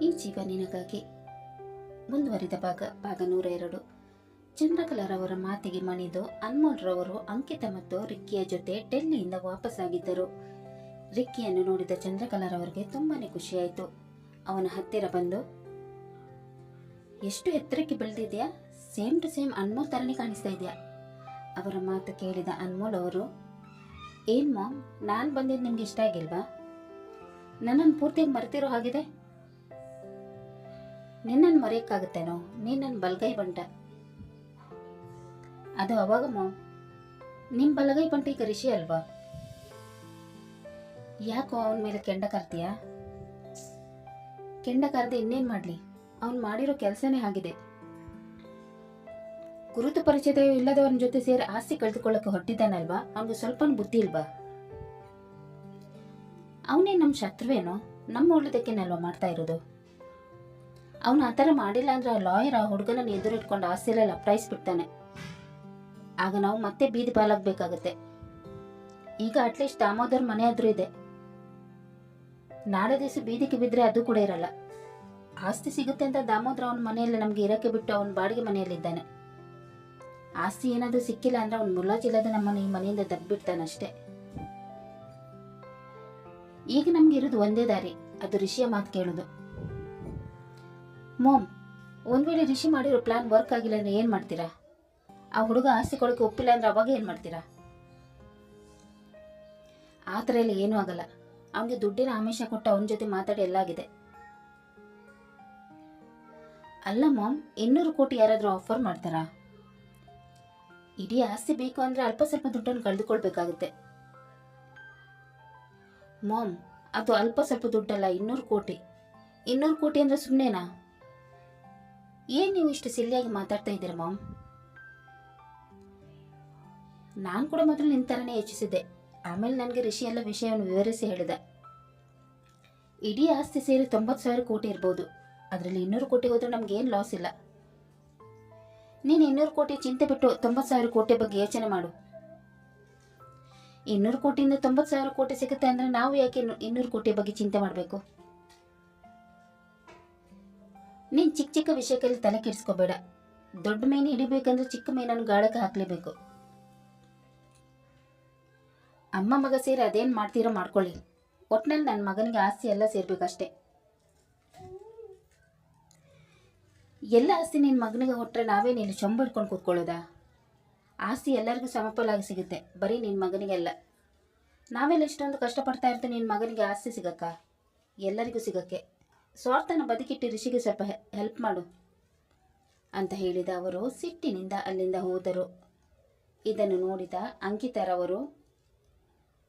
ಈ ಜೀವ ನಿನಗಾಗಿ ಮುಂದುವರಿದ ಭಾಗ 102. ಚಂದ್ರಕಲಾರವರ ಮಾತಿಗೆ ಮಣಿದು ಅನ್ಮೋಲ್ರವರು ಅಂಕಿತ ಮತ್ತು ರಿಕ್ಕಿಯ ಜೊತೆ ಡೆಲ್ಲಿಯಿಂದ ವಾಪಸ್ಸಾಗಿದ್ದರು. ರಿಕ್ಕಿಯನ್ನು ನೋಡಿದ ಚಂದ್ರಕಲಾರವರಿಗೆ ತುಂಬಾನೇ ಖುಷಿಯಾಯಿತು. ಅವನ ಹತ್ತಿರ ಬಂದು, ಎಷ್ಟು ಎತ್ತರಕ್ಕೆ ಬೆಳೆದಿದ್ಯಾ, ಸೇಮ್ ಟು ಸೇಮ್ ಅನ್ಮೋಲ್ ತರನೇ ಕಾಣಿಸ್ತಾ ಇದೆಯಾ. ಅವರ ಮಾತು ಕೇಳಿದ ಅನ್ಮೋಲ್ ಅವರು, ಏನ್ ಮಾಮ್, ನಾನು ಬಂದಿದ್ದು ನಿಮ್ಗೆ ಇಷ್ಟ ಆಗಿಲ್ವಾ? ನನ್ನನ್ನು ಪೂರ್ತಿಯಾಗಿ ಮರೆತಿರೋ ಹಾಗಿದೆ. ನಿನ್ನನ್ನು ಮರೆಯಕ್ಕಾಗುತ್ತೇನೋ, ನೀನು ನನ್ನ ಬಲಗೈ ಬಂಟ. ಅದು ಅವಾಗ ಮಾಮ್, ನಿಮ್ಮ ಬಲಗೈ ಬಂಟ ಈಗ ರಿಷಿ ಅಲ್ವಾ? ಯಾಕೋ ಅವನ ಮೇಲೆ ಕೆಂಡ ಕಾರ್ತೀಯ? ಕೆಂಡ ಕಾರ್ದೆ ಇನ್ನೇನು ಮಾಡಲಿ, ಅವನು ಮಾಡಿರೋ ಕೆಲಸನೇ ಆಗಿದೆ. ಗುರುತು ಪರಿಚಯ ಇಲ್ಲದವನ ಜೊತೆ ಸೇರಿ ಆಸ್ತಿ ಕಳೆದುಕೊಳ್ಳಕ್ಕೆ ಹೊರಟಿದ್ದಾನಲ್ವಾ, ಅವನಿಗೆ ಸ್ವಲ್ಪ ಬುದ್ಧಿ ಇಲ್ವಾ? ಅವನೇ ನಮ್ಮ ಶತ್ರುವೇನೋ, ನಮ್ಮ ಒಳ್ಳೆದಕ್ಕೇನಲ್ವ ಮಾಡ್ತಾ ಇರೋದು. ಅವನು ಆ ಥರ ಮಾಡಿಲ್ಲ ಅಂದ್ರೆ ಆ ಲಾಯರ್ ಆ ಹುಡುಗನನ್ನು ಎದುರಿಟ್ಕೊಂಡು ಆಸ್ತಿಲೆಲ್ಲ ಅಪ್ರಾಯಿಸ್ಬಿಡ್ತಾನೆ. ಆಗ ನಾವು ಮತ್ತೆ ಬೀದಿ ಪಾಲಾಗಬೇಕಾಗತ್ತೆ. ಈಗ ಅಟ್ಲೀಸ್ಟ್ ದಾಮೋದರ್ ಮನೆ ಆದ್ರೂ ಇದೆ. ನಾಳೆ ದಿವಸ ಬೀದಿಗೆ ಬಿದ್ದರೆ ಅದು ಕೂಡ ಇರಲ್ಲ. ಆಸ್ತಿ ಸಿಗುತ್ತೆ ಅಂತ ದಾಮೋದರ್ ಅವನ ಮನೆಯಲ್ಲಿ ನಮ್ಗೆ ಇರಕ್ಕೆ ಬಿಟ್ಟು ಅವನ ಬಾಡಿಗೆ ಮನೆಯಲ್ಲಿದ್ದಾನೆ. ಆಸ್ತಿ ಏನಾದರೂ ಸಿಕ್ಕಿಲ್ಲ ಅಂದ್ರೆ ಅವ್ನು ಮುಲಾಜಿಲ್ಲದ ನಮ್ಮನ್ನು ಈ ಮನೆಯಿಂದ ದಬ್ಬಿಡ್ತಾನಷ್ಟೇ. ಈಗ ನಮ್ಗೆ ಇರೋದು ಒಂದೇ ದಾರಿ, ಅದು ರಿಷಿಯ ಮಾತು ಕೇಳೋದು. ಮೋಮ್, ಒಂದ್ ವೇಳೆ ರಿಷಿ ಮಾಡಿರೋ ಪ್ಲಾನ್ ವರ್ಕ್ ಆಗಿಲ್ಲ ಅಂದ್ರೆ ಏನ್ ಮಾಡ್ತೀರಾ? ಆ ಹುಡುಗ ಆಸ್ತಿ ಕೊಡೋಕೆ ಒಪ್ಪಿಲ್ಲ ಅಂದ್ರೆ ಅವಾಗ ಏನ್ ಮಾಡ್ತೀರಾ? ಆ ಥರ ಎಲ್ಲ ಏನೂ ಆಗಲ್ಲ. ಅವನಿಗೆ ದುಡ್ಡಿನ ಆಮಿಷ ಕೊಟ್ಟು ಅವನ ಜೊತೆ ಮಾತಾಡಿ ಎಲ್ಲ ಆಗಿದೆ. ಅಲ್ಲ ಮಾಮ್, 200 ಕೋಟಿ ಯಾರಾದರೂ ಆಫರ್ ಮಾಡ್ತಾರಾ? ಇಡೀ ಆಸ್ತಿ ಬೇಕು ಅಂದ್ರೆ ಅಲ್ಪ ಸ್ವಲ್ಪ ದುಡ್ಡನ್ನು ಕಳೆದುಕೊಳ್ಬೇಕಾಗುತ್ತೆ. ಮಾಮ್, ಅದು ಅಲ್ಪ ಸ್ವಲ್ಪ ದುಡ್ಡಲ್ಲ, 200 ಕೋಟಿ. 200 ಕೋಟಿ ಅಂದ್ರೆ ಸುಮ್ಮನೆನಾ? ಏನ್ ನೀವು ಇಷ್ಟು ಸಿಲ್ಲಿಯಾಗಿ ಮಾತಾಡ್ತಾ ಇದ್ದೀರಾ ಮಾಮ್? ನಾನು ಕೂಡ ಮೊದಲು ನಿನ್ನ ಥರನೇ ಯೋಚಿಸಿದ್ದೆ. ಆಮೇಲೆ ನನಗೆ ರಿಷಿ ಎಲ್ಲ ವಿಷಯವನ್ನು ವಿವರಿಸಿ ಹೇಳಿದ. ಇಡೀ ಆಸ್ತಿ ಸೇರಿ 90,000 ಕೋಟಿ ಇರ್ಬೋದು. ಅದರಲ್ಲಿ 200 ಕೋಟಿ ಹೋದ್ರೆ ನಮ್ಗೇನು ಲಾಸ್ ಇಲ್ಲ. ನೀನು 200 ಕೋಟಿ ಚಿಂತೆ ಬಿಟ್ಟು 90,000 ಕೋಟಿ ಬಗ್ಗೆ ಯೋಚನೆ ಮಾಡು. 200 ಕೋಟಿಯಿಂದ 90,000 ಕೋಟಿ ಸಿಗುತ್ತೆ ಅಂದ್ರೆ ನಾವು ಯಾಕೆ 200 ಕೋಟಿ ಬಗ್ಗೆ ಚಿಂತೆ ಮಾಡಬೇಕು? ನೀನು ಚಿಕ್ಕ ಚಿಕ್ಕ ವಿಷಯಕ್ಕೆ ತಲೆ ಕೆಡಿಸ್ಕೋಬೇಡ. ದೊಡ್ಡ ಮೀನು ಹಿಡಿಬೇಕಂದ್ರೆ ಚಿಕ್ಕ ಮೀನನ್ನು ಗಾಳಕ್ಕೆ ಹಾಕಲೇಬೇಕು. ಅಮ್ಮ ಮಗ ಸೇರಿ ಅದೇನು ಮಾಡ್ತೀರೋ ಮಾಡ್ಕೊಳ್ಳಿ. ಒಟ್ನಲ್ಲಿ ನನ್ನ ಮಗನಿಗೆ ಆಸ್ತಿ ಎಲ್ಲ ಸೇರ್ಬೇಕಷ್ಟೆ. ಎಲ್ಲ ಆಸ್ತಿ ನಿನ್ನ ಮಗನಿಗೆ ಹೊಟ್ಟರೆ ನಾವೇ ನೀನು ಚೊಂಬು ಹಿಡ್ಕೊಂಡು ಕೂತ್ಕೊಳ್ಳೋದಾ? ಆಸ್ತಿ ಎಲ್ಲರಿಗೂ ಸಮಪಾಲಾಗಿ ಸಿಗುತ್ತೆ, ಬರೀ ನಿನ್ನ ಮಗನಿಗೆಲ್ಲ. ನಾವೆಲ್ಲ ಎಷ್ಟೊಂದು ಕಷ್ಟಪಡ್ತಾ ಇರ್ತೀವಿ ನಿನ್ನ ಮಗನಿಗೆ ಆಸ್ತಿ ಸಿಗಕ್ಕ? ಎಲ್ಲರಿಗೂ ಸಿಗಕ್ಕೆ. ಸ್ವಾರ್ಥನ ಬದುಕಿಟ್ಟು ರಿಷಿಗೆ ಸ್ವಲ್ಪ ಹೆಲ್ಪ್ ಮಾಡು ಅಂತ ಹೇಳಿದ ಅವರು ಸಿಟ್ಟಿನಿಂದ ಅಲ್ಲಿಂದ ಹೋದರು. ಇದನ್ನು ನೋಡಿದ ಅಂಕಿತರವರು,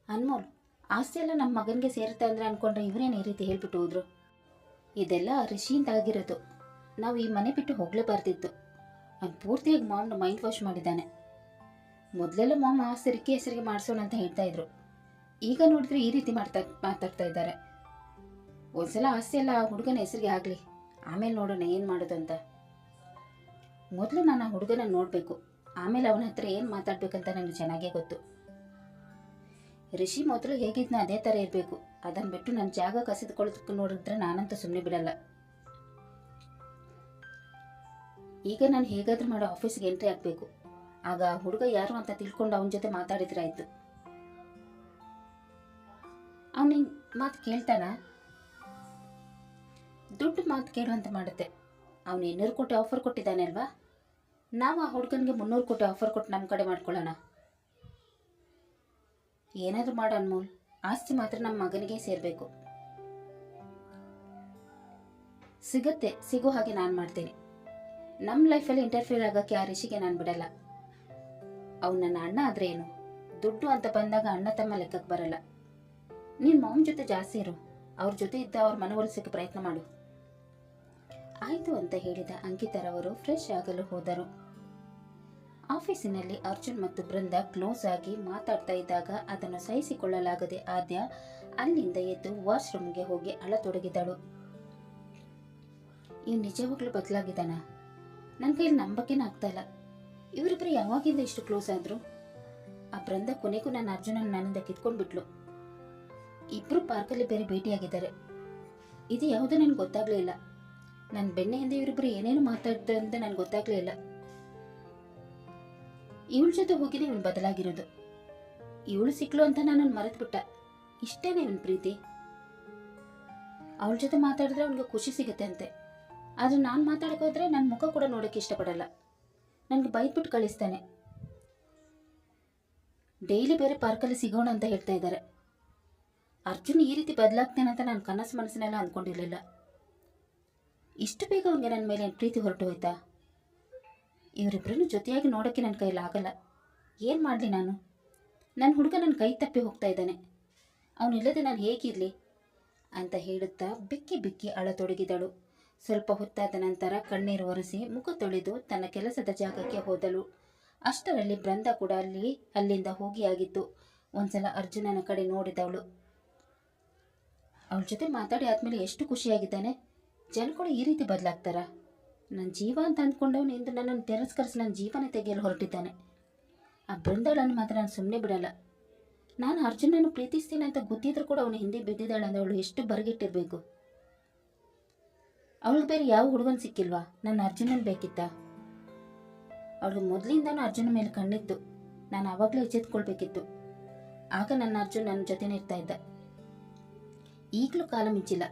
ಅನ್ಮೋಲ್, ಆಸ್ತಿ ಎಲ್ಲ ನಮ್ಮ ಮಗನಿಗೆ ಸೇರುತ್ತೆ ಅಂದರೆ ಅನ್ಕೊಂಡ್ರೆ ಇವರೇನು ಈ ರೀತಿ ಹೇಳ್ಬಿಟ್ಟು ಹೋದ್ರು? ಇದೆಲ್ಲ ರಿಷಿಯಿಂದ ಆಗಿರೋದು. ನಾವು ಈ ಮನೆ ಬಿಟ್ಟು ಹೋಗಲೇಬಾರ್ದಿತ್ತು. ಅವ್ನು ಪೂರ್ತಿಯಾಗಿ ಮಾಮ್ನ ಮೈಂಡ್ ವಾಶ್ ಮಾಡಿದ್ದಾನೆ. ಮೊದಲೆಲ್ಲ ಮಾಮ್ ಆಸ್ತಿ ರಿಕ್ಕಿ ಹೆಸರಿಗೆ ಮಾಡಿಸೋಣ ಅಂತ ಹೇಳ್ತಾ ಇದ್ರು. ಈಗ ನೋಡಿದ್ರೆ ಈ ರೀತಿ ಮಾತಾಡ್ತಾ ಇದ್ದಾರೆ. ಒಂದ್ಸಲ ಆಸ್ತಿ ಎಲ್ಲ ಆ ಹುಡುಗನ ಹೆಸರಿಗೆ ಆಗಲಿ, ಆಮೇಲೆ ನೋಡೋಣ ಏನು ಮಾಡೋದು ಅಂತ. ಮೊದಲು ನಾನು ಆ ಹುಡುಗನ ನೋಡಬೇಕು, ಆಮೇಲೆ ಅವನ ಹತ್ರ ಏನು ಮಾತಾಡ್ಬೇಕಂತ ನನಗೆ ಚೆನ್ನಾಗೇ ಗೊತ್ತು. ರಿಷಿ ಮೊದಲು ಹೇಗಿದ್ನ ಅದೇ ಥರ ಇರಬೇಕು. ಅದನ್ನು ಬಿಟ್ಟು ನನ್ನ ಜಾಗ ಕಸಿದುಕೊಳ್ಳೋದಕ್ಕೆ ನೋಡಿದ್ರೆ ನಾನಂತೂ ಸುಮ್ಮನೆ ಬಿಡಲ್ಲ. ಈಗ ನಾನು ಹೇಗಾದ್ರೂ ಮಾಡೋ ಆಫೀಸ್ಗೆ ಎಂಟ್ರಿ ಆಗಬೇಕು. ಆಗ ಆ ಹುಡುಗ ಯಾರು ಅಂತ ತಿಳ್ಕೊಂಡು ಅವನ ಜೊತೆ ಮಾತಾಡಿದ್ರೆ ಆಯಿತು. ಅವನಿಗೆ ಮಾತು ಕೇಳ್ತಾನ? ದುಡ್ಡು ಮಾತು ಕೇಳುವಂತ ಮಾಡುತ್ತೆ. ಅವನು 200 ಕೋಟಿ ಆಫರ್ ಕೊಟ್ಟಿದ್ದಾನೆ ಅಲ್ವಾ, ನಾವು ಆ ಹುಡುಗನಿಗೆ 300 ಕೋಟಿ ಆಫರ್ ಕೊಟ್ಟು ನಮ್ಮ ಕಡೆ ಮಾಡ್ಕೊಳ್ಳೋಣ. ಏನಾದರೂ ಮಾಡು ಅನ್ಮೋಲ್, ಆಸ್ತಿ ಮಾತ್ರ ನಮ್ಮ ಮಗನಿಗೆ ಸೇರಬೇಕು. ಸಿಗುತ್ತೆ, ಸಿಗೋ ಹಾಗೆ ನಾನು ಮಾಡ್ತೀನಿ. ನಮ್ಮ ಲೈಫಲ್ಲಿ ಇಂಟರ್ಫಿಯರ್ ಆಗೋಕ್ಕೆ ಆ ರಿಷಿಗೆ ನಾನು ಬಿಡಲ್ಲ. ಅವ್ನು ನನ್ನ ಅಣ್ಣ ಆದರೆ ಏನು, ದುಡ್ಡು ಅಂತ ಬಂದಾಗ ಅಣ್ಣ ತಮ್ಮ ಲೆಕ್ಕಕ್ಕೆ ಬರಲ್ಲ. ನೀನು ಮಾಮ್ ಜೊತೆ ಜಾಸ್ತಿ ಇರು, ಅವ್ರ ಜೊತೆ ಇದ್ದ ಅವ್ರ ಮನವೊಲಿಸೋಕ್ಕೆ ಪ್ರಯತ್ನ ಮಾಡು. ಆಯಿತು ಅಂತ ಹೇಳಿದ ಅಂಕಿತರವರು ಫ್ರೆಶ್ ಆಗಲು ಹೋದರು. ಆಫೀಸಿನಲ್ಲಿ ಅರ್ಜುನ್ ಮತ್ತು ಬೃಂದ ಕ್ಲೋಸ್ ಆಗಿ ಮಾತಾಡ್ತಾ ಇದ್ದಾಗ ಅದನ್ನು ಸಹಿಸಿಕೊಳ್ಳಲಾಗದೆ ಆದ್ಯ ಅಲ್ಲಿಂದ ಎದ್ದು ವಾಶ್ರೂಮ್ಗೆ ಹೋಗಿ ಅಳತೊಡಗಿದಳು. ಇವ್ ನಿಜವಾಗ್ಲೂ ಬದಲಾಗಿದ್ದಾನ? ನನ್ನ ಕೈಯಲ್ಲಿ ನಂಬಕ್ಕೇನೆ ಆಗ್ತಾ ಇಲ್ಲ. ಇವರಿಬ್ಬರು ಯಾವಾಗಿಂದ ಇಷ್ಟು ಕ್ಲೋಸ್ ಆದ್ರು? ಆ ಬೃಂದ ಕೊನೆಗೂ ನನ್ನ ಅರ್ಜುನನ್ನು ನನ್ನಿಂದ ಕಿತ್ಕೊಂಡ್ಬಿಟ್ಲು. ಇಬ್ರು ಪಾರ್ಕಲ್ಲಿ ಬೇರೆ ಭೇಟಿಯಾಗಿದ್ದಾರೆ. ಇದು ಯಾವುದೂ ನನಗೆ ಗೊತ್ತಾಗಲೇ ಇಲ್ಲ. ನನ್ನ ಬೆನ್ನ ಹಿಂದೆ ಇವರಿಬ್ಬರು ಏನೇನು ಮಾತಾಡ್ತಾರೆ ಅಂತ ನನಗೆ ಗೊತ್ತಾಗಲೇ ಇಲ್ಲ. ಇವಳ ಜೊತೆ ಹೋಗಿನೇ ಇವನು ಬದಲಾಗಿರೋದು. ಇವಳು ಸಿಕ್ಲು ಅಂತ ನಾನು ಮರೆತುಬಿಟ್ಟ. ಇಷ್ಟೇನೆ ಇವನ್ ಪ್ರೀತಿ. ಅವಳ ಜೊತೆ ಮಾತಾಡಿದ್ರೆ ಅವನಿಗೆ ಖುಷಿ ಸಿಗುತ್ತೆ ಅಂತೆ. ಆದರೆ ನಾನು ಮಾತಾಡೋಕೋದ್ರೆ ನನ್ನ ಮುಖ ಕೂಡ ನೋಡೋಕ್ಕೆ ಇಷ್ಟಪಡಲ್ಲ. ನನಗೆ ಬೈದ್ಬಿಟ್ಟು ಕಳಿಸ್ತಾನೆ. ಡೈಲಿ ಬೇರೆ ಪಾರ್ಕಲ್ಲಿ ಸಿಗೋಣ ಅಂತ ಹೇಳ್ತಾ ಇದ್ದಾರೆ. ಅರ್ಜುನ್ ಈ ರೀತಿ ಬದಲಾಗ್ತಾನೆ ಅಂತ ನಾನು ಕನಸು ಮನಸ್ಸಿನೆಲ್ಲ ಅಂದ್ಕೊಂಡಿರಲಿಲ್ಲ. ಇಷ್ಟು ಬೇಗ ಅವನಿಗೆ ನನ್ನ ಮೇಲೆ ಪ್ರೀತಿ ಹೊರಟು ಹೋಯ್ತಾ? ಇವರಿಬ್ಬರನ್ನು ಜೊತೆಯಾಗಿ ನೋಡೋಕ್ಕೆ ನನ್ನ ಕೈಯಲ್ಲಿ ಆಗಲ್ಲ. ಏನು ಮಾಡಲಿ ನಾನು? ನನ್ನ ಹುಡುಗ ನನ್ನ ಕೈ ತಪ್ಪಿ ಹೋಗ್ತಾ ಇದ್ದಾನೆ. ಅವನಿಲ್ಲದೆ ನಾನು ಹೇಗಿರಲಿ ಅಂತ ಹೇಳುತ್ತಾ ಬಿಕ್ಕಿ ಬಿಕ್ಕಿ ಅಳತೊಡಗಿದಳು. ಸ್ವಲ್ಪ ಹೊತ್ತಾದ ನಂತರ ಕಣ್ಣೀರು ಒರೆಸಿ ಮುಖ ತೊಳೆದು ತನ್ನ ಕೆಲಸದ ಜಾಗಕ್ಕೆ ಹೋದಳು. ಅಷ್ಟರಲ್ಲಿ ಬೃಂದ ಕೂಡ ಅಲ್ಲಿಂದ ಹೋಗಿ ಆಗಿತ್ತು. ಒಂದ್ಸಲ ಅರ್ಜುನನ ಕಡೆ ನೋಡಿದವಳು. ಅವಳ ಜೊತೆ ಮಾತಾಡಿ ಆದಮೇಲೆ ಎಷ್ಟು ಖುಷಿಯಾಗಿದ್ದಾನೆ. ಜನಗಳು ಈ ರೀತಿ ಬದಲಾಗ್ತಾರ? ನನ್ನ ಜೀವ ಅಂತ ಅಂದ್ಕೊಂಡವನು ಇಂದು ನನ್ನನ್ನು ತಿರಸ್ಕರಿಸಿ ನನ್ನ ಜೀವನ ತೆಗೆಯಲು ಹೊರಟಿದ್ದಾನೆ. ಆ ಬೃಂದಳನ್ನು ಮಾತ್ರ ನಾನು ಸುಮ್ಮನೆ ಬಿಡಲ್ಲ. ನಾನು ಅರ್ಜುನನ್ನು ಪ್ರೀತಿಸ್ತೀನಿ ಅಂತ ಗೊತ್ತಿದ್ರು ಕೂಡ ಅವನು ಹಿಂದೆ ಬಿದ್ದಿದ್ದಾಳೆ ಅಂದ್ರೆ ಅವಳು ಎಷ್ಟು ಬರಗಿಟ್ಟಿರಬೇಕು. ಅವಳಿಗೆ ಬೇರೆ ಯಾವ ಹುಡುಗನ ಸಿಕ್ಕಿಲ್ವಾ? ನನ್ನ ಅರ್ಜುನನ್ ಬೇಕಿತ್ತ? ಅವಳಿಗೆ ಮೊದಲಿಂದನೂ ಅರ್ಜುನ ಮೇಲೆ ಕಣ್ಣಿತ್ತು. ನಾನು ಆವಾಗಲೇ ಎಚ್ಚೆತ್ಕೊಳ್ಬೇಕಿತ್ತು. ಆಗ ನನ್ನ ಅರ್ಜುನ್ ನನ್ನ ಜೊತೆನೇ ಇರ್ತಾ ಇದ್ದ. ಈಗಲೂ ಕಾಲ ಮಿಂಚಿಲ್ಲ.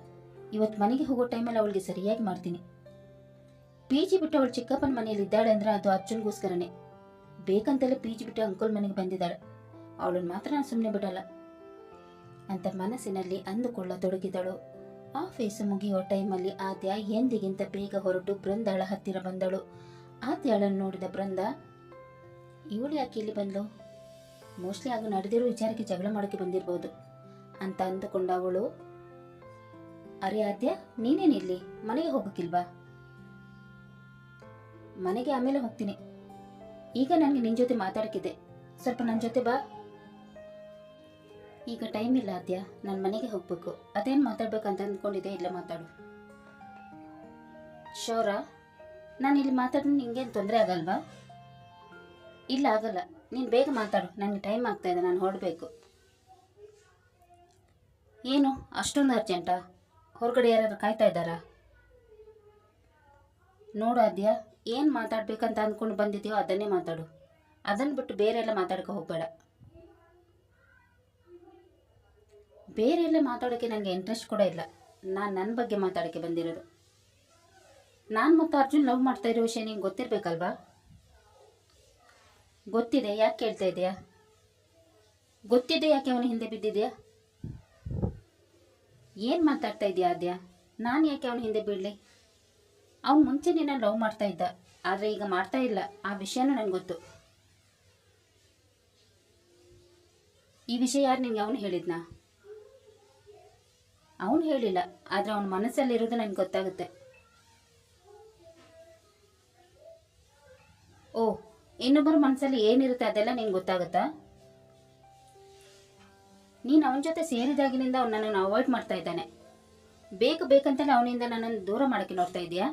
ಇವತ್ತು ಮನೆಗೆ ಹೋಗೋ ಟೈಮಲ್ಲಿ ಅವಳಿಗೆ ಸರಿಯಾಗಿ ಮಾಡ್ತೀನಿ. ಪಿ.ಜಿ ಬಿಟ್ಟು ಅವಳು ಚಿಕ್ಕಪ್ಪನ ಮನೆಯಲ್ಲಿ ಇದ್ದಾಳೆ ಅಂದ್ರೆ ಅದು ಅರ್ಜುನ್ಗೋಸ್ಕರನೇ. ಬೇಕಂತಲೇ ಪಿ.ಜಿ ಬಿಟ್ಟು ಅಂಕಲ್ ಮನೆಗೆ ಬಂದಿದ್ದಾಳೆ. ಅವಳನ್ನು ಮಾತ್ರ ನಾನು ಸುಮ್ಮನೆ ಬಿಡಲ್ಲ ಅಂತ ಮನಸ್ಸಿನಲ್ಲಿ ಅಂದುಕೊಳ್ಳತೊಡಗಿದಳು. ಆಫೀಸ್ ಮುಗಿಯೋ ಟೈಮಲ್ಲಿ ಆದ್ಯ ಎಂದಿಗಿಂತ ಬೇಗ ಹೊರಟು ಬೃಂದಾಳ ಹತ್ತಿರ ಬಂದಳು. ಆದ್ಯಾಳನ್ನು ನೋಡಿದ ಬೃಂದ, ಇವಳು ಯಾಕೆ ಇಲ್ಲಿ ಬಂದಳು? ಮೋಸ್ಟ್ಲಿ ಆಗ ನಡೆದಿರೋ ವಿಚಾರಕ್ಕೆ ಜಗಳ ಮಾಡೋಕ್ಕೆ ಬಂದಿರ್ಬೋದು ಅಂತ ಅಂದುಕೊಂಡ ಅವಳು, ಅರೆ ಆದ್ಯ, ನೀನೇನಿಲ್ಲಿ? ಮನೆಗೆ ಹೋಗಕ್ಕಿಲ್ವಾ? ಮನೆಗೆ ಆಮೇಲೆ ಹೋಗ್ತೀನಿ. ಈಗ ನನಗೆ ನಿನ್ನ ಜೊತೆ ಮಾತಾಡಕ್ಕಿದೆ. ಸ್ವಲ್ಪ ನನ್ನ ಜೊತೆ ಬಾ. ಈಗ ಟೈಮ್ ಇಲ್ಲ ಆದ್ಯ, ನಾನು ಮನೆಗೆ ಹೋಗ್ಬೇಕು. ಅದೇನು ಮಾತಾಡ್ಬೇಕಂತ ಅಂದ್ಕೊಂಡಿದ್ದೆ, ಇಲ್ಲ ಮಾತಾಡು. ಶೋರಾ? ನಾನು ಇಲ್ಲಿ ಮಾತಾಡಿದ್ರೆ ನಿಂಗೇನು ತೊಂದರೆ ಆಗಲ್ವಾ? ಇಲ್ಲ ಆಗಲ್ಲ, ನೀನು ಬೇಗ ಮಾತಾಡು. ನನಗೆ ಟೈಮ್ ಆಗ್ತಾ ಇದೆ, ನಾನು ಹೊರಡಬೇಕು. ಏನು ಅಷ್ಟೊಂದು ಅರ್ಜೆಂಟಾ? ಹೊರಗಡೆ ಯಾರಾದ್ರು ಕಾಯ್ತಾ ಇದ್ದಾರಾ? ನೋಡು ಆದ್ಯ, ಏನು ಮಾತಾಡ್ಬೇಕಂತ ಅಂದ್ಕೊಂಡು ಬಂದಿದೆಯೋ ಅದನ್ನೇ ಮಾತಾಡು. ಅದನ್ನು ಬಿಟ್ಟು ಬೇರೆ ಎಲ್ಲ ಮಾತಾಡೋಕೆ ಹೋಗಬೇಡ. ಬೇರೆ ಎಲ್ಲ ಮಾತಾಡೋಕ್ಕೆ ನನಗೆ ಇಂಟ್ರೆಸ್ಟ್ ಕೂಡ ಇಲ್ಲ. ನಾನು ನನ್ನ ಬಗ್ಗೆ ಮಾತಾಡೋಕ್ಕೆ ಬಂದಿರೋದು. ನಾನು ಮತ್ತು ಅರ್ಜುನ್ ಲವ್ ಮಾಡ್ತಾ ಇರೋ ವಿಷಯ ನಿಂಗೆ ಗೊತ್ತಿರಬೇಕಲ್ವಾ? ಗೊತ್ತಿದೆ, ಯಾಕೆ ಕೇಳ್ತಾ ಇದೆಯಾ? ಗೊತ್ತಿದೆ, ಯಾಕೆ ಅವನ ಹಿಂದೆ ಬಿದ್ದಿದೆಯಾ? ಏನು ಮಾತಾಡ್ತಾ ಇದೆಯಾ ಆದ್ಯ? ನಾನು ಯಾಕೆ ಅವನ ಹಿಂದೆ ಬೀಳಲಿ? ಅವ್ನು ಮುಂಚೆ ನಿನ್ನ ಲವ್ ಮಾಡ್ತಾ ಇದ್ದ, ಆದರೆ ಈಗ ಮಾಡ್ತಾ ಇಲ್ಲ. ಆ ವಿಷಯನೂ ನನಗೆ ಗೊತ್ತು. ಈ ವಿಷಯ ಯಾರು ನಿನಗೆ ಅವನು ಹೇಳಿದ್ನಾ? ಅವನು ಹೇಳಿಲ್ಲ, ಆದರೆ ಅವನ ಮನಸ್ಸಲ್ಲಿರೋದು ನನಗೆ ಗೊತ್ತಾಗುತ್ತೆ. ಓ, ಇನ್ನೊಬ್ಬರ ಮನಸ್ಸಲ್ಲಿ ಏನಿರುತ್ತೆ ಅದೆಲ್ಲ ನಿಂಗೆ ಗೊತ್ತಾಗುತ್ತಾ? ನೀನು ಅವನ ಜೊತೆ ಸೇರಿದಾಗಿನಿಂದ ಅವನು ನನ್ನನ್ನು ಅವಾಯ್ಡ್ ಮಾಡ್ತಾ ಇದ್ದಾನೆ. ಬೇಕಂತಲೇ ಅವನಿಂದ ನನ್ನನ್ನು ದೂರ ಮಾಡೋಕ್ಕೆ ನೋಡ್ತಾ ಇದೆಯಾ?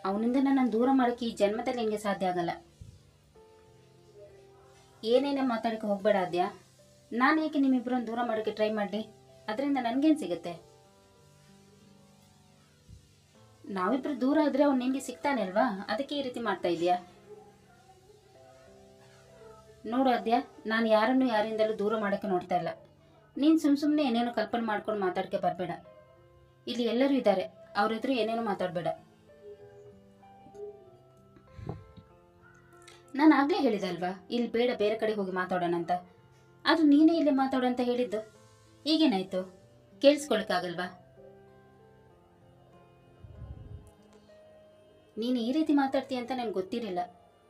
ಅವನಿಂದ ನನ್ನನ್ನು ದೂರ ಮಾಡೋಕ್ಕೆ ಈ ಜನ್ಮದಲ್ಲಿ ನಿನಗೆ ಸಾಧ್ಯ ಆಗಲ್ಲ. ಏನೇನೇ ಮಾತಾಡೋಕ್ಕೆ ಹೋಗಬೇಡ ಆದ್ಯ. ನಾನು ಏಕೆ ನಿಮ್ಮಿಬ್ಬರನ್ನು ದೂರ ಮಾಡೋಕ್ಕೆ ಟ್ರೈ ಮಾಡಲಿ? ಅದರಿಂದ ನನಗೇನು ಸಿಗುತ್ತೆ? ನಾವಿಬ್ಬರು ದೂರ ಆದರೆ ಅವ್ನು ನಿನಗೆ ಸಿಗ್ತಾನೆ ಅಲ್ವಾ? ಅದಕ್ಕೆ ಈ ರೀತಿ ಮಾಡ್ತಾ ಇದೆಯಾ? ನೋಡು ಆದ್ಯ, ನಾನು ಯಾರನ್ನು ಯಾರಿಂದಲೂ ದೂರ ಮಾಡೋಕ್ಕೆ ನೋಡ್ತಾ ಇಲ್ಲ. ನೀನು ಸುಮ್ಮನೆ ಏನೇನೋ ಕಲ್ಪನೆ ಮಾಡ್ಕೊಂಡು ಮಾತಾಡೋಕ್ಕೆ ಬರಬೇಡ. ಇಲ್ಲಿ ಎಲ್ಲರೂ ಇದ್ದಾರೆ, ಅವ್ರ ಎದುರು ಏನೇನೋ ಮಾತಾಡಬೇಡ. ನಾನು ಆಗಲೇ ಹೇಳಿದಲ್ವಾ ಇಲ್ಲಿ ಬೇಡ, ಬೇರೆ ಕಡೆ ಹೋಗಿ ಮಾತಾಡೋಣ ಅಂತ. ಆದರೂ ನೀನೇ ಇಲ್ಲೇ ಮಾತಾಡೋ ಅಂತ ಹೇಳಿದ್ದು. ಈಗೇನಾಯಿತು? ಕೇಳಿಸ್ಕೊಳಕ್ಕಾಗಲ್ವಾ? ನೀನು ಈ ರೀತಿ ಮಾತಾಡ್ತೀಯ ಅಂತ ನನಗೆ ಗೊತ್ತಿರಲಿಲ್ಲ.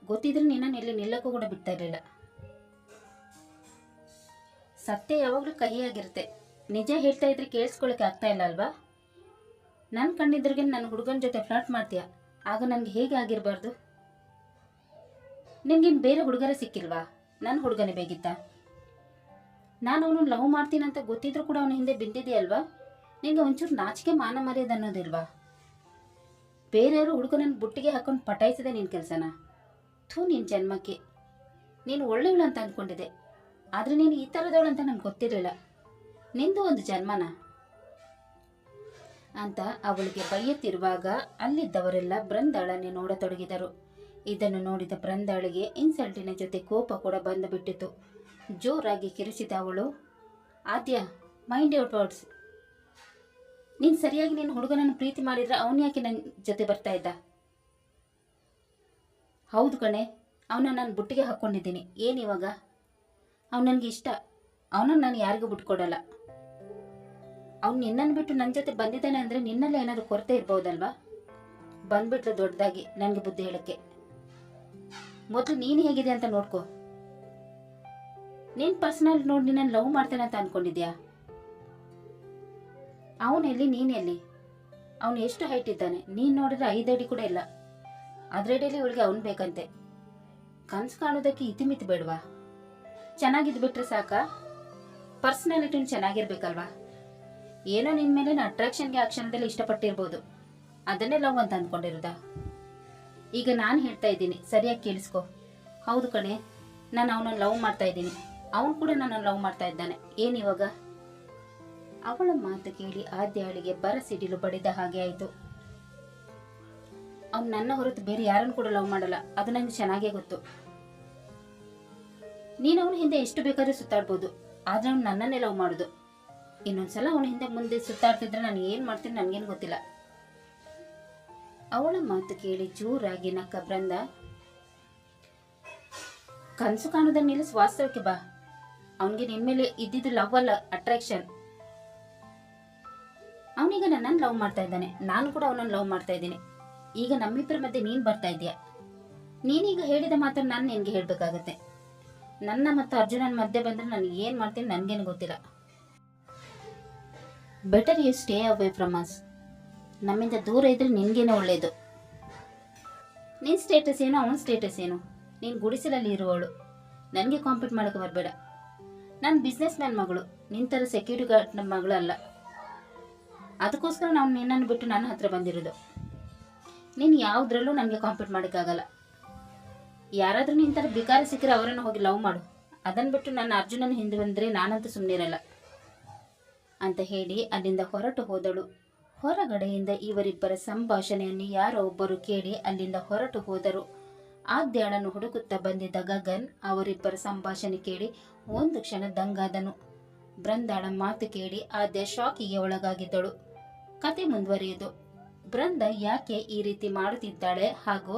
ಗೊತ್ತಿದ್ರೆ ನಿನ್ನನ್ನು ಇಲ್ಲಿ ನಿಲ್ಲಕ್ಕೂ ಕೂಡ ಬಿಡ್ತಾ ಇರಲಿಲ್ಲ. ಸತ್ಯ ಯಾವಾಗಲೂ ಕಹಿಯಾಗಿರುತ್ತೆ. ನಿಜ ಹೇಳ್ತಾ ಇದ್ರೆ ಕೇಳಿಸ್ಕೊಳ್ಳೋಕೆ ಆಗ್ತಾ ಇಲ್ಲ ಅಲ್ವಾ? ನನ್ನ ಕಣ್ಣಿದ್ರಿಗೆ ನನ್ನ ಹುಡುಗನ ಜೊತೆ ಫ್ಲಾಟ್ ಮಾಡ್ತೀಯ, ಆಗ ನನಗೆ ಹೇಗೆ ಆಗಿರಬಾರ್ದು? ನಿನಗೇನು ಬೇರೆ ಹುಡುಗರೇ ಸಿಕ್ಕಿಲ್ವಾ? ನನ್ನ ಹುಡುಗನೇ ಬೇಕಿತ್ತ? ನಾನು ಅವನು ಲವ್ ಮಾಡ್ತೀನಂತ ಗೊತ್ತಿದ್ರು ಕೂಡ ಅವನ ಹಿಂದೆ ಬಿದ್ದಿದೆಯಲ್ವಾ? ನಿನಗೆ ಒಂಚೂರು ನಾಚಿಕೆ ಮಾನ ಮರ್ಯಾದೆ ಅನ್ನೋದಿಲ್ವಾ? ಬೇರೆಯವರು ಹುಡುಗನನ್ನು ಬುಟ್ಟಿಗೆ ಹಾಕೊಂಡು ಪಟಾಯಿಸಿದೆ ನಿನ್ನ ಕೆಲಸನ? ಥೂ, ನಿನ್ನ ಜನ್ಮಕ್ಕೆ. ನೀನು ಒಳ್ಳೆಯವಳು ಅಂತ ಅಂದ್ಕೊಂಡಿದ್ದೆ, ಆದರೆ ನೀನು ಈ ಥರದವಳು ಅಂತ ನನಗೆ ಗೊತ್ತಿರಲಿಲ್ಲ. ನಿಂದು ಒಂದು ಜನ್ಮನ. ಅಂತ ಅವಳಿಗೆ ಬೈಯುತ್ತಿರುವಾಗ ಅಲ್ಲಿದ್ದವರೆಲ್ಲ ಬೃಂದಾಳನ್ನೇ ನೋಡತೊಡಗಿದರು. ಇದನ್ನು ನೋಡಿದ ಬೃಂದಾಳಿಗೆ ಇನ್ಸಲ್ಟಿನ ಜೊತೆ ಕೋಪ ಕೂಡ ಬಂದುಬಿಟ್ಟಿತು. ಜೋರಾಗಿ ಕಿರುಚಿದ ಅವಳು, ಆದ್ಯ, ಮೈಂಡ್ ಯುವರ್ ವರ್ಡ್ಸ್. ನೀನು ಸರಿಯಾಗಿ ನಿನ್ನ ಹುಡುಗನನ್ನು ಪ್ರೀತಿ ಮಾಡಿದ್ರೆ ಅವನು ಯಾಕೆ ನನ್ನ ಜೊತೆ ಬರ್ತಾ ಇದ್ದ? ಹೌದು ಕಣೆ, ಅವನ ನಾನು ಬುಟ್ಟಿಗೆ ಹಾಕ್ಕೊಂಡಿದ್ದೀನಿ. ಏನಿವಾಗ? ಅವನು ನನಗೆ ಇಷ್ಟ. ಅವನನ್ನು ನಾನು ಯಾರಿಗೂ ಬಿಟ್ಕೊಡಲ್ಲ. ಅವ್ನು ನಿನ್ನನ್ನು ಬಿಟ್ಟು ನನ್ನ ಜೊತೆ ಬಂದಿದ್ದಾನೆ ಅಂದರೆ ನಿನ್ನಲ್ಲಿ ಏನಾದರೂ ಕೊರತೆ ಇರ್ಬೋದಲ್ವಾ? ಬಂದ್ಬಿಟ್ರೆ ದೊಡ್ಡದಾಗಿ ನನಗೆ ಬುದ್ಧಿ ಹೇಳಕ್ಕೆ. ಮೊದಲು ನೀನು ಹೇಗಿದೆ ಅಂತ ನೋಡ್ಕೊ. ನೀನು ಪರ್ಸನಲ್ ನೋಡಿ ನಿನ್ನನ್ನು ಲವ್ ಮಾಡ್ತಾನೆ ಅಂತ ಅಂದ್ಕೊಂಡಿದ್ಯಾ? ಅವನೆಲ್ಲಿ, ನೀನೆಲ್ಲಿ? ಅವನು ಎಷ್ಟು ಹೈಟ್ ಇದ್ದಾನೆ? ನೀನು ನೋಡಿದ್ರೆ 5 ಅಡಿ ಕೂಡ ಇಲ್ಲ. ಅದರಡಿಯಲ್ಲಿ ಇವಳಿಗೆ ಅವನು ಬೇಕಂತೆ. ಕನಸು ಕಾಣೋದಕ್ಕೆ ಇತಿಮಿತಿ ಬೇಡವಾ? ಚೆನ್ನಾಗಿದ್ಬಿಟ್ರೆ ಸಾಕಾ? ಪರ್ಸನಾಲಿಟಿನ ಚೆನ್ನಾಗಿರ್ಬೇಕಲ್ವಾ? ಏನೋ ನಿನ್ನ ಮೇಲೆ ಅಟ್ರಾಕ್ಷನ್ಗೆ ಆ ಕ್ಷಣದಲ್ಲಿ ಇಷ್ಟಪಟ್ಟಿರ್ಬೋದು, ಅದನ್ನೇ ಲವ್ ಅಂತ ಅಂದ್ಕೊಂಡಿರೋದಾ? ಈಗ ನಾನು ಹೇಳ್ತಾ ಇದ್ದೀನಿ, ಸರಿಯಾಗಿ ಕೇಳಿಸ್ಕೊ. ಹೌದು ಕಣೆ, ನಾನು ಅವನನ್ನು ಲವ್ ಮಾಡ್ತಾ ಇದ್ದೀನಿ. ಅವನು ಕೂಡ ನನ್ನನ್ನು ಲವ್ ಮಾಡ್ತಾ ಇದ್ದಾನೆ. ಏನಿವಾಗ? ಅವಳ ಮಾತು ಕೇಳಿ ಆದ್ಯಾಳಿಗೆ ಬರಸಿಡಿಲು ಬಡಿದ ಹಾಗೆ ಆಯಿತು. ಅವ್ನು ನನ್ನ ಹೊರತು ಬೇರೆ ಯಾರನ್ನು ಕೂಡ ಲವ್ ಮಾಡಲ್ಲ, ಅದು ನನಗೆ ಚೆನ್ನಾಗೇ ಗೊತ್ತು. ನೀನು ಅವನ ಹಿಂದೆ ಎಷ್ಟು ಬೇಕಾದ್ರೂ ಸುತ್ತಾಡ್ಬೋದು, ಆದ್ರೆ ಅವ್ನು ನನ್ನನ್ನೇ ಲವ್ ಮಾಡೋದು. ಇನ್ನೊಂದ್ಸಲ ಅವನ ಹಿಂದೆ ಮುಂದೆ ಸುತ್ತಾಡ್ತಿದ್ರೆ ನಾನು ಏನು ಮಾಡ್ತೀನಿ ನನಗೇನು ಗೊತ್ತಿಲ್ಲ. ಅವಳ ಮಾತು ಕೇಳಿ ಜೋರಾಗಿ ನಕ್ಕ ಬೃಂದ. ಕನಸು ಕಾಣೋದನ್ನ ನಿಲ್ಲಿಸಿ ವಾಸ್ತವಕ್ಕೆ ಬಾ. ಅವನಿಗೆ ನಿನ್ ಮೇಲೆ ಇದ್ದಿದ್ದು ಲವ್ ಅಲ್ಲ, ಅಟ್ರಾಕ್ಷನ್. ಅವನೀಗ ನನ್ನನ್ನು ಲವ್ ಮಾಡ್ತಾ ಇದ್ದಾನೆ, ನಾನು ಕೂಡ ಅವನನ್ನು ಲವ್ ಮಾಡ್ತಾ ಇದ್ದೀನಿ. ಈಗ ನಮ್ಮಿಬ್ಬರ ಮಧ್ಯೆ ನೀನು ಬರ್ತಾ ಇದೆಯಾ? ನೀನೀಗ ಹೇಳಿದ ಮಾತನ್ನು ನಾನು ನಿನಗೆ ಹೇಳಬೇಕಾಗತ್ತೆ. ನನ್ನ ಮತ್ತು ಅರ್ಜುನನ ಮಧ್ಯೆ ಬಂದರೆ ನಾನು ಏನು ಮಾಡ್ತೀನಿ ನನಗೇನು ಗೊತ್ತಿಲ್ಲ. Better you stay away from us. ನಮ್ಮಿಂದ ದೂರ ಇದ್ರೆ ನಿನಗೇನೆ ಒಳ್ಳೆಯದು. ನಿನ್ನ ಸ್ಟೇಟಸ್ ಏನು, ಅವನ ಸ್ಟೇಟಸ್ ಏನು? ನೀನು ಗುಡಿಸಲಲ್ಲಿ ಇರುವವಳು, ನನಗೆ ಕಾಂಪೀಟ್ ಮಾಡೋಕ್ಕೆ ಬರಬೇಡ. ನಾನು ಬಿಸ್ನೆಸ್ ಮ್ಯಾನ್ ಮಗಳು, ನಿನ್ನ ಥರ ಸೆಕ್ಯೂರಿಟಿ ಗಾರ್ಡ್ನ ಮಗಳು ಅಲ್ಲ. ಅದಕ್ಕೋಸ್ಕರ ನಾವು ನಿನ್ನನ್ನು ಬಿಟ್ಟು ನನ್ನ ಹತ್ರ ಬಂದಿರೋದು. ನೀನು ಯಾವುದ್ರಲ್ಲೂ ನನಗೆ ಕಾಂಪೀಟ್ ಮಾಡೋಕ್ಕಾಗಲ್ಲ. ಯಾರಾದರೂ ನಿನ್ನ ಥರ ಬಿಕಾರ ಸಿಕ್ಕರೆ ಅವರನ್ನು ಹೋಗಿ ಲವ್ ಮಾಡು. ಅದನ್ನು ಬಿಟ್ಟು ನನ್ನ ಅರ್ಜುನನ ಹಿಂದೆ ಬಂದರೆ ನಾನಂತೂ ಸುಮ್ಮನಿರಲ್ಲ ಅಂತ ಹೇಳಿ ಅಲ್ಲಿಂದ ಹೊರಟು ಹೋದಳು. ಹೊರಗಡೆಯಿಂದ ಇವರಿಬ್ಬರ ಸಂಭಾಷಣೆಯನ್ನು ಯಾರೋ ಒಬ್ಬರು ಕೇಳಿ ಅಲ್ಲಿಂದ ಹೊರಟು ಹೋದರು. ಆದ್ಯಾಳನ್ನು ಹುಡುಕುತ್ತಾ ಬಂದಿದ್ದ ಗಗನ್ ಅವರಿಬ್ಬರ ಸಂಭಾಷಣೆ ಕೇಳಿ ಒಂದು ಕ್ಷಣ ದಂಗಾದನು. ಬೃಂದಾಳ ಮಾತು ಕೇಳಿ ಆದ್ಯ ಶಾಕಿಗೆ ಒಳಗಾಗಿದ್ದಳು. ಕತೆ ಮುಂದುವರಿಯುವುದು. ಬೃಂದ ಯಾಕೆ ಈ ರೀತಿ ಮಾಡುತ್ತಿದ್ದಾಳೆ ಹಾಗೂ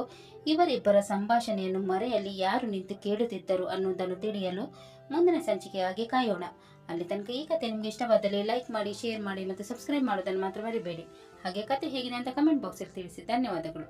ಇವರಿಬ್ಬರ ಸಂಭಾಷಣೆಯನ್ನು ಮರೆಯಲ್ಲಿ ಯಾರು ನಿಂತು ಕೇಳುತ್ತಿದ್ದರು ಅನ್ನೋದನ್ನು ತಿಳಿಯಲು ಮುಂದಿನ ಸಂಚಿಕೆಯಾಗಿ ಕಾಯೋಣ. ಅಲ್ಲಿ ತನಕ ಈ ಕತೆ ನಿಮಗೆ ಇಷ್ಟವಾದಲ್ಲಿ ಲೈಕ್ ಮಾಡಿ, ಶೇರ್ ಮಾಡಿ ಮತ್ತು ಸಬ್ಸ್ಕ್ರೈಬ್ ಮಾಡೋದನ್ನು ಮಾತ್ರ ಮರಿಬೇಡಿ. ಹಾಗೆ ಕತೆ ಹೇಗಿದೆ ಅಂತ ಕಮೆಂಟ್ ಬಾಕ್ಸಲ್ಲಿ ತಿಳಿಸಿ. ಧನ್ಯವಾದಗಳು.